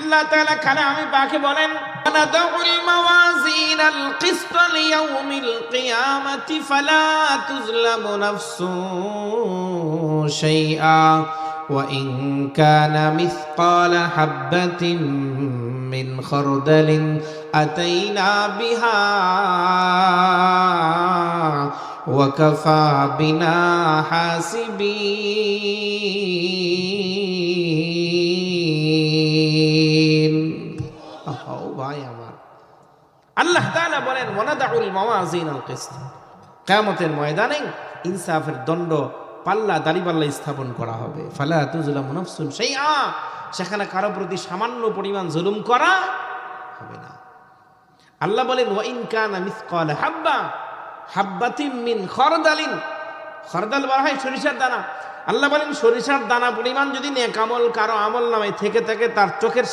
আল্লাহ তাআলা কালামে পাকে বলেন নাদাউল মাওয়াজিনাল কিসত লিয়াউমিল কিয়ামাতি ফালা তুযলামু নাফসুন শাইআ ওয়া ইন কানা মিসকালা হাববাতিন মিন খারদালিন আতাইনা বিহা ওয়া কাফা বিনা হাসিবিন। ভাই আমার, আল্লাহ তাআলা বলেন ওয়ানাদাউল মাওয়াজিনাল কিসত, কিয়ামতের ময়দানে ইনসাফের দণ্ড পাল্লা দাড়িপাল্লা স্থাপন করা হবে। ফালা তুযলামু নাফসুন শাইআ, সেখানে কারো প্রতি সামান্য পরিমাণ জুলুম করা হবে না। আল্লাহ বলেন ওয়া ইন কানা মিসকালা হাব্বাতিন মিন খারদালিন, খারদাল বলা হয় সরিষার দানা। আল্লাহ বলেন সরিষার দানা পরিমাণ যদি নেক আমল কারো আমল নামায় থেকে থাকে, তার চোখের